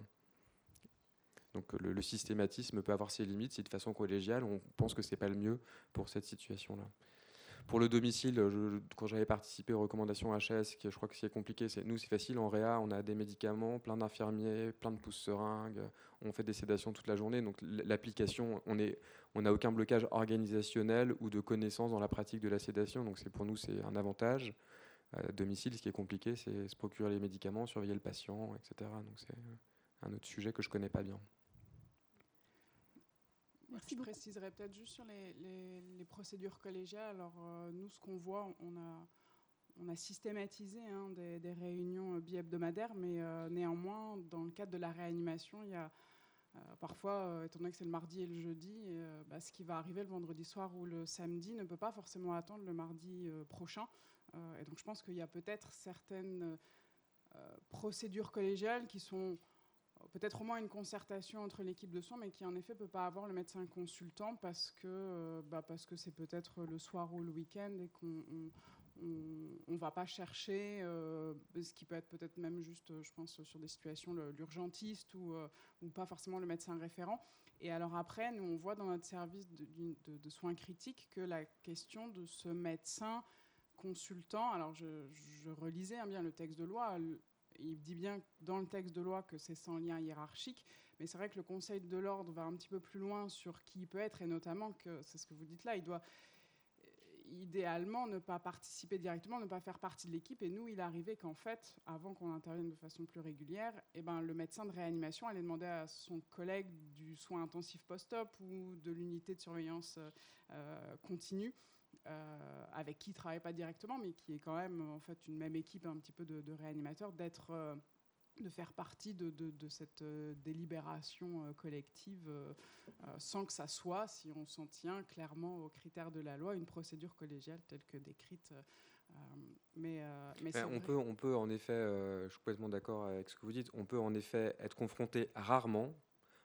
Donc le systématisme peut avoir ses limites si de façon collégiale, on pense que ce n'est pas le mieux pour cette situation-là. Pour le domicile, quand j'avais participé aux recommandations HAS, je crois que ce qui est compliqué, c'est facile, en réa, on a des médicaments, plein d'infirmiers, plein de pousse-seringues, on fait des sédations toute la journée, donc l'application, on n'a aucun blocage organisationnel ou de connaissances dans la pratique de la sédation, donc pour nous c'est un avantage. À domicile, ce qui est compliqué, c'est se procurer les médicaments, surveiller le patient, etc. Donc c'est un autre sujet que je ne connais pas bien. Merci Je beaucoup. préciserai peut-être juste sur les procédures collégiales. Alors, nous, ce qu'on voit, on a systématisé des réunions bi-hebdomadaires, mais néanmoins, dans le cadre de la réanimation, il y a parfois, étant donné que c'est le mardi et le jeudi, ce qui va arriver le vendredi soir ou le samedi ne peut pas forcément attendre le mardi prochain. Et donc, je pense qu'il y a peut-être certaines procédures collégiales qui sont peut-être au moins une concertation entre l'équipe de soins, mais qui en effet ne peut pas avoir le médecin consultant parce que c'est peut-être le soir ou le week-end et qu'on ne va pas chercher, ce qui peut être peut-être même juste, je pense, sur des situations, l'urgentiste ou pas forcément le médecin référent. Et alors après, nous, on voit dans notre service de soins critiques que la question de ce médecin consultant, alors je relisais bien le texte de loi, il dit bien dans le texte de loi que c'est sans lien hiérarchique, Mais c'est vrai que le Conseil de l'ordre va un petit peu plus loin sur qui il peut être, et notamment que, c'est ce que vous dites là, il doit idéalement ne pas participer directement, ne pas faire partie de l'équipe. Et nous, il arrivait qu'en fait, avant qu'on intervienne de façon plus régulière, le médecin de réanimation allait demander à son collègue du soin intensif post-op ou de l'unité de surveillance continue, avec qui il ne travaille pas directement, mais qui est quand même en fait une même équipe un petit peu de réanimateurs, de faire partie de cette délibération collective sans que ça soit, si on s'en tient clairement aux critères de la loi, une procédure collégiale telle que décrite. On peut en effet, je suis complètement d'accord avec ce que vous dites, on peut en effet être confronté rarement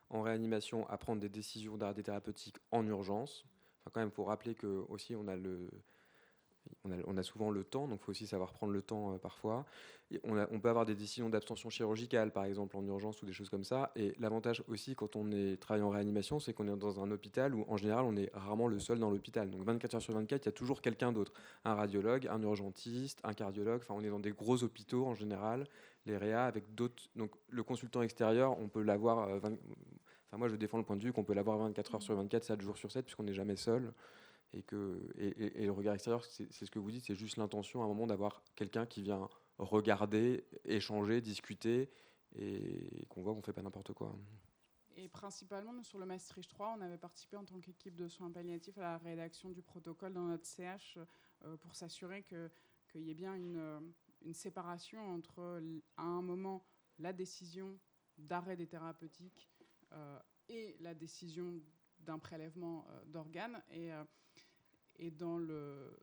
en réanimation à prendre des décisions d'arrêt thérapeutique en urgence. Enfin, quand même, il faut rappeler que aussi on a souvent le temps, donc il faut aussi savoir prendre le temps parfois. Et on peut avoir des décisions d'abstention chirurgicale, par exemple, en urgence ou des choses comme ça. Et l'avantage aussi, quand on travaille en réanimation, c'est qu'on est dans un hôpital où, en général, on est rarement le seul dans l'hôpital. Donc 24 heures sur 24, il y a toujours quelqu'un d'autre. Un radiologue, un urgentiste, un cardiologue. Enfin, on est dans des gros hôpitaux, en général, les réa, avec d'autres... Donc le consultant extérieur, on peut l'avoir... Enfin, moi, je défends le point de vue qu'on peut l'avoir 24 heures sur 24, 7 jours sur 7, puisqu'on n'est jamais seul. Et le regard extérieur, c'est ce que vous dites, c'est juste l'intention à un moment d'avoir quelqu'un qui vient regarder, échanger, discuter, et qu'on voit qu'on ne fait pas n'importe quoi. Et principalement, nous, sur le Maastricht 3, on avait participé en tant qu'équipe de soins palliatifs à la rédaction du protocole dans notre CH pour s'assurer qu'il y ait bien une séparation entre, à un moment, la décision d'arrêt des thérapeutiques et la décision d'un prélèvement d'organes. Et dans le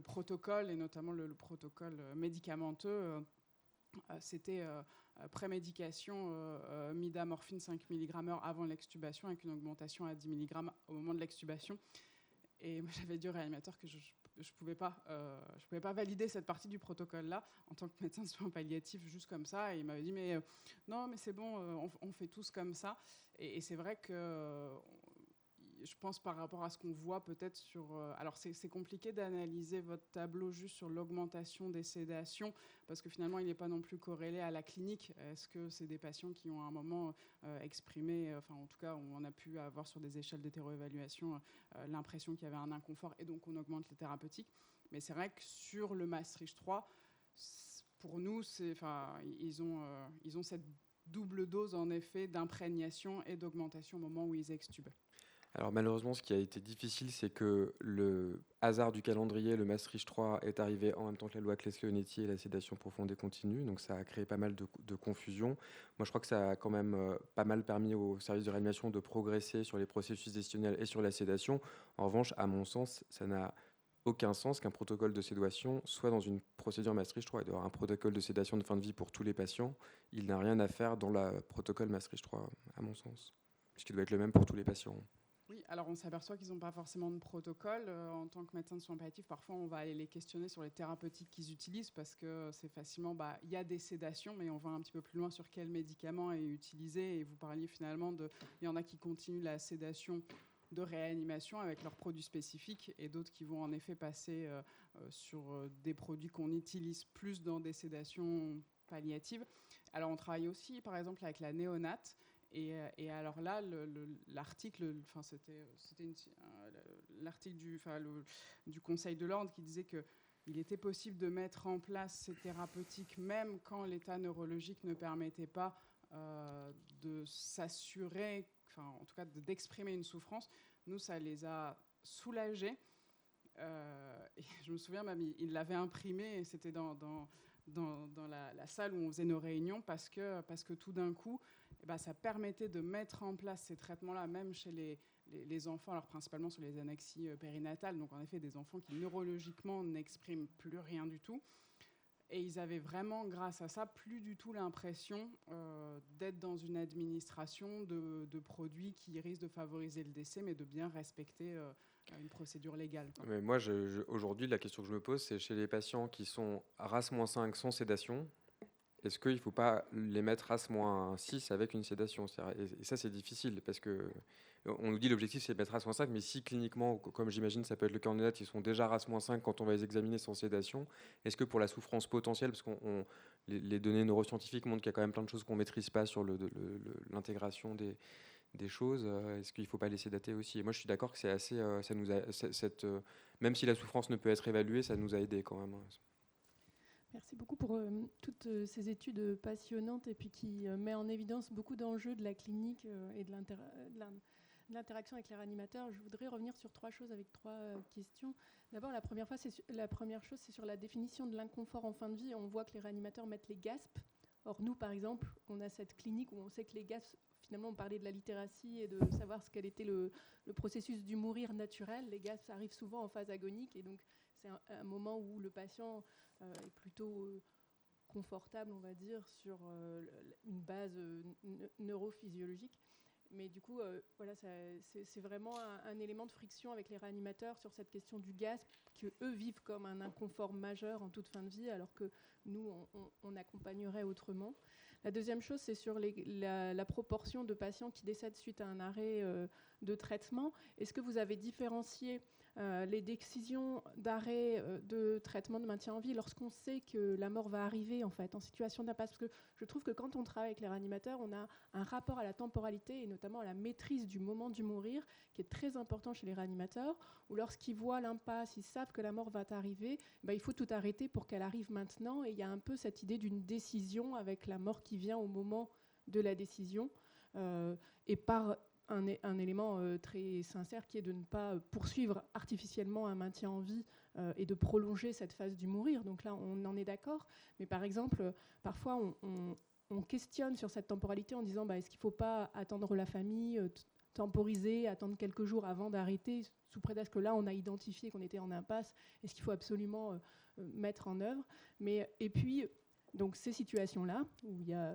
protocole, et notamment le protocole médicamenteux, c'était prémédication midamorphine 5 mg/h avant l'extubation, avec une augmentation à 10 mg au moment de l'extubation. Et moi, j'avais dit au réanimateur que je ne pouvais pas valider cette partie du protocole-là en tant que médecin de soins palliatifs, juste comme ça. Et il m'avait dit, non, mais c'est bon, on fait tous comme ça. Et c'est vrai que... je pense par rapport à ce qu'on voit peut-être sur... alors c'est compliqué d'analyser votre tableau juste sur l'augmentation des sédations, parce que finalement il n'est pas non plus corrélé à la clinique. Est-ce que c'est des patients qui ont à un moment exprimé, enfin en tout cas on a pu avoir sur des échelles d'hétéroévaluation l'impression qu'il y avait un inconfort, et donc on augmente les thérapeutiques. Mais c'est vrai que sur le Maastricht 3, pour nous, ils ont cette double dose en effet d'imprégnation et d'augmentation au moment où ils extubent. Alors malheureusement, ce qui a été difficile, c'est que le hasard du calendrier, le Maastricht 3, est arrivé en même temps que la loi Claes-Leonetti et la sédation profonde et continue. Donc ça a créé pas mal de confusion. Moi, je crois que ça a quand même pas mal permis au service de réanimation de progresser sur les processus décisionnels et sur la sédation. En revanche, à mon sens, ça n'a aucun sens qu'un protocole de sédation soit dans une procédure Maastricht 3. Il doit y avoir un protocole de sédation de fin de vie pour tous les patients. Il n'a rien à faire dans le protocole Maastricht 3, à mon sens, puisqu'il doit être le même pour tous les patients. Oui, alors on s'aperçoit qu'ils n'ont pas forcément de protocole. En tant que médecin de soins palliatifs, parfois on va aller les questionner sur les thérapeutiques qu'ils utilisent, parce que c'est facilement, il y a des sédations, mais on va un petit peu plus loin sur quel médicament est utilisé. Et vous parliez finalement il y en a qui continuent la sédation de réanimation avec leurs produits spécifiques, et d'autres qui vont en effet passer sur des produits qu'on utilise plus dans des sédations palliatives. Alors on travaille aussi par exemple avec la néonate. Et alors là, l'article, du Conseil de l'ordre qui disait qu'il était possible de mettre en place ces thérapeutiques même quand l'état neurologique ne permettait pas de s'assurer, en tout cas d'exprimer une souffrance. Nous, ça les a soulagés. Et je me souviens même, il l'avait imprimé, et c'était dans la salle où on faisait nos réunions, parce que tout d'un coup, ça permettait de mettre en place ces traitements-là, même chez les enfants, alors principalement sur les annexies périnatales, donc en effet des enfants qui neurologiquement n'expriment plus rien du tout. Et ils avaient vraiment, grâce à ça, plus du tout l'impression d'être dans une administration de produits qui risquent de favoriser le décès, mais de bien respecter une procédure légale. Mais moi, aujourd'hui, la question que je me pose, c'est chez les patients qui sont RAS-5 sans sédation, est-ce qu'il ne faut pas les mettre RAS-6 avec une sédation ? Et ça, c'est difficile, parce qu'on nous dit l'objectif, c'est de mettre RAS-5, mais si cliniquement, comme j'imagine, ça peut être le cas en néonate, ils sont déjà RAS-5 quand on va les examiner sans sédation, est-ce que pour la souffrance potentielle, parce qu'on les données neuroscientifiques montrent qu'il y a quand même plein de choses qu'on ne maîtrise pas sur l'intégration des choses. Est-ce qu'il ne faut pas laisser dater aussi? Et moi, je suis d'accord que c'est assez, ça nous a, même si la souffrance ne peut être évaluée, ça nous a aidé quand même. Merci beaucoup pour toutes ces études passionnantes et puis qui met en évidence beaucoup d'enjeux de la clinique et de l'interaction avec les réanimateurs. Je voudrais revenir sur 3 choses avec 3 questions. D'abord, la première chose, c'est sur la définition de l'inconfort en fin de vie. On voit que les réanimateurs mettent les GASP. Or, nous, par exemple, on a cette clinique où on sait que les GASP, finalement, on parlait de la littératie et de savoir quel était le processus du mourir naturel. Les GASP arrivent souvent en phase agonique et donc c'est un moment où le patient est plutôt confortable, on va dire, sur une base neurophysiologique. Mais du coup, voilà, c'est vraiment un élément de friction avec les réanimateurs sur cette question du GASP, que eux vivent comme un inconfort majeur en toute fin de vie, alors que nous, on accompagnerait autrement. La deuxième chose, c'est sur la proportion de patients qui décèdent suite à un arrêt de traitement. Est-ce que vous avez différencié les décisions d'arrêt de traitement de maintien en vie lorsqu'on sait que la mort va arriver en fait en situation d'impasse? Parce que je trouve que quand on travaille avec les réanimateurs, on a un rapport à la temporalité et notamment à la maîtrise du moment du mourir qui est très important chez les réanimateurs, où lorsqu'ils voient l'impasse, ils savent que la mort va arriver, il faut tout arrêter pour qu'elle arrive maintenant, et il y a un peu cette idée d'une décision avec la mort qui vient au moment de la décision, et par un élément très sincère qui est de ne pas poursuivre artificiellement un maintien en vie et de prolonger cette phase du mourir. Donc là, on en est d'accord. Mais par exemple, parfois, on questionne sur cette temporalité en disant est-ce qu'il ne faut pas attendre la famille, temporiser, attendre quelques jours avant d'arrêter, sous prétexte que là, on a identifié qu'on était en impasse, est-ce qu'il faut absolument mettre en œuvre? Et puis, donc ces situations-là, où il y a,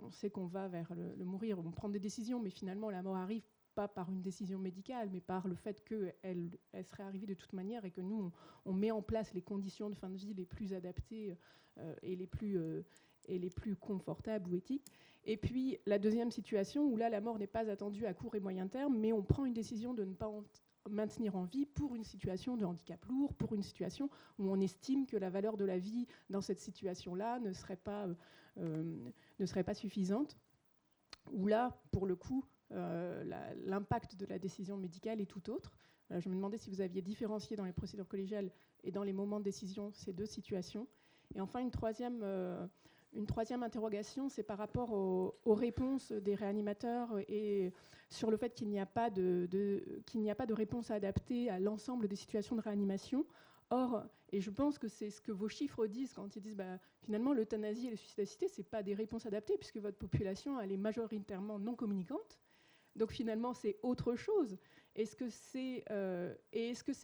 on sait qu'on va vers le mourir, on prend des décisions, mais finalement la mort arrive pas par une décision médicale, mais par le fait qu'elle serait arrivée de toute manière et que nous, on met en place les conditions de fin de vie les plus adaptées et les plus confortables ou éthiques. Et puis la deuxième situation, où là, la mort n'est pas attendue à court et moyen terme, mais on prend une décision de ne pas maintenir en vie pour une situation de handicap lourd, pour une situation où on estime que la valeur de la vie dans cette situation-là ne serait pas suffisante, où là, pour le coup, l'impact de la décision médicale est tout autre. Je me demandais si vous aviez différencié dans les procédures collégiales et dans les moments de décision ces 2 situations. Et enfin, une troisième interrogation, c'est par rapport aux réponses des réanimateurs et sur le fait qu'il n'y a pas de réponse adaptée à l'ensemble des situations de réanimation. Or, et je pense que c'est ce que vos chiffres disent quand ils disent finalement l'euthanasie et la suicidacité, ce n'est pas des réponses adaptées puisque votre population elle est majoritairement non communicante. Donc finalement, c'est autre chose. Est-ce que c'est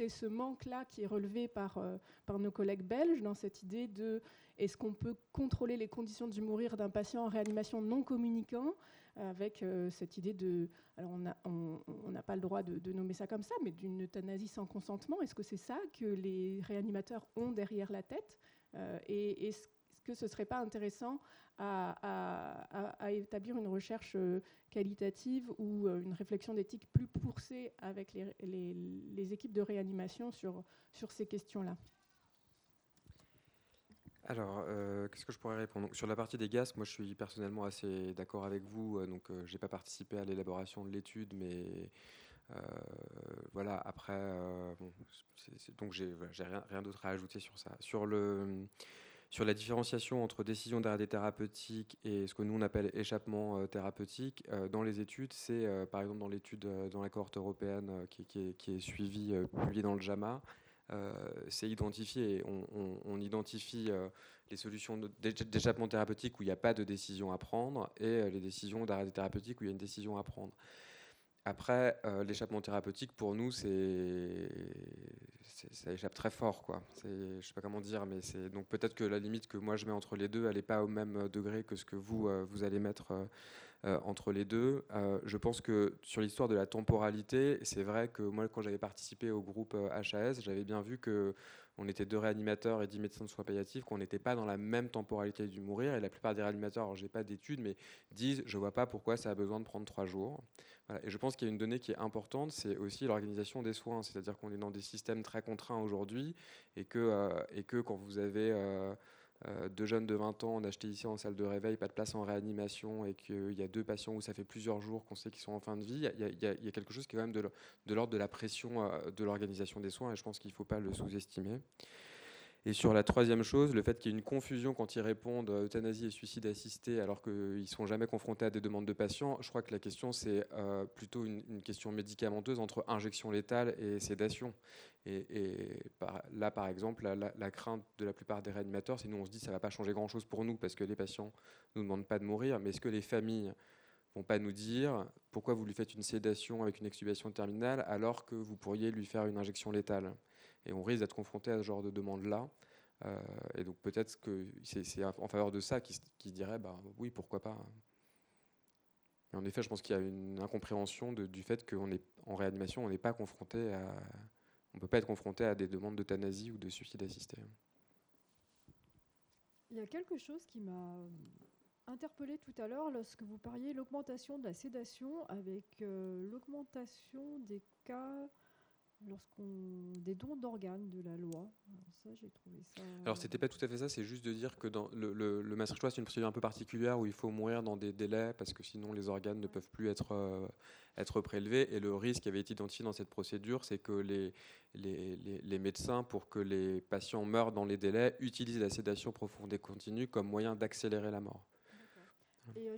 ce manque-là qui est relevé par nos collègues belges dans cette idée de est-ce qu'on peut contrôler les conditions du mourir d'un patient en réanimation non communicant avec cette idée de... Alors on n'a pas le droit de nommer ça comme ça, mais d'une euthanasie sans consentement. Est-ce que c'est ça que les réanimateurs ont derrière la tête et est-ce que ce ne serait pas intéressant à établir une recherche qualitative ou une réflexion d'éthique plus poussée avec les équipes de réanimation sur ces questions-là? Alors, qu'est-ce que je pourrais répondre? Donc, sur la partie des GASP, moi je suis personnellement assez d'accord avec vous. Donc, je n'ai pas participé à l'élaboration de l'étude, mais voilà, après, donc j'ai rien d'autre à ajouter sur ça. Sur la différenciation entre décision d'arrêt thérapeutique et ce que nous on appelle échappement thérapeutique, dans les études, c'est par exemple dans l'étude dans la cohorte européenne qui est suivie, publiée dans le JAMA, c'est identifié. On identifie les solutions d'échappement thérapeutique où il n'y a pas de décision à prendre et les décisions d'arrêt thérapeutique où il y a une décision à prendre. Après, l'échappement thérapeutique, pour nous, ça échappe très fort, quoi. Je ne sais pas comment dire, mais donc peut-être que la limite que moi je mets entre les deux, elle n'est pas au même degré que ce que vous allez mettre entre les deux. Je pense que sur l'histoire de la temporalité, c'est vrai que moi, quand j'avais participé au groupe HAS, j'avais bien vu qu'on était 2 réanimateurs et 10 médecins de soins palliatifs, qu'on n'était pas dans la même temporalité du mourir. Et la plupart des réanimateurs, alors je n'ai pas d'études, mais disent « je ne vois pas pourquoi ça a besoin de prendre 3 jours ». Voilà. Et je pense qu'il y a une donnée qui est importante, c'est aussi l'organisation des soins. C'est-à-dire qu'on est dans des systèmes très contraints aujourd'hui et que quand vous avez deux jeunes de 20 ans, on a acheté ici en salle de réveil, pas de place en réanimation, et qu'il y a 2 patients où ça fait plusieurs jours qu'on sait qu'ils sont en fin de vie, il y a quelque chose qui est quand même de l'ordre de la pression de l'organisation des soins, et je pense qu'il ne faut pas le sous-estimer. Et sur la troisième chose, le fait qu'il y ait une confusion quand ils répondent euthanasie et suicide assisté alors qu'ils ne sont jamais confrontés à des demandes de patients, je crois que la question c'est plutôt une question médicamenteuse entre injection létale et sédation. Là par exemple, la crainte de la plupart des réanimateurs, c'est nous on se dit ça ne va pas changer grand-chose pour nous parce que les patients ne nous demandent pas de mourir, mais est-ce que les familles vont pas nous dire pourquoi vous lui faites une sédation avec une extubation terminale alors que vous pourriez lui faire une injection létale? Et on risque d'être confronté à ce genre de demande-là. Et donc peut-être que c'est en faveur de ça qui dirait bah, oui, pourquoi pas. Mais en effet, je pense qu'il y a une incompréhension du fait qu'en réanimation, on n'est pas confronté à... On ne peut pas être confronté à des demandes d'euthanasie ou de suicide assisté. Il y a quelque chose qui m'a interpellée tout à l'heure lorsque vous parliez de l'augmentation de la sédation avec l'augmentation des cas des dons d'organes de la loi. Alors ça, j'ai trouvé ça... Alors, c'était pas tout à fait ça, c'est juste de dire que dans le Maastrichtois, c'est une procédure un peu particulière où il faut mourir dans des délais parce que sinon les organes ne peuvent plus être prélevés. Et le risque qui avait été identifié dans cette procédure, c'est que les médecins, pour que les patients meurent dans les délais, utilisent la sédation profonde et continue comme moyen d'accélérer la mort. Et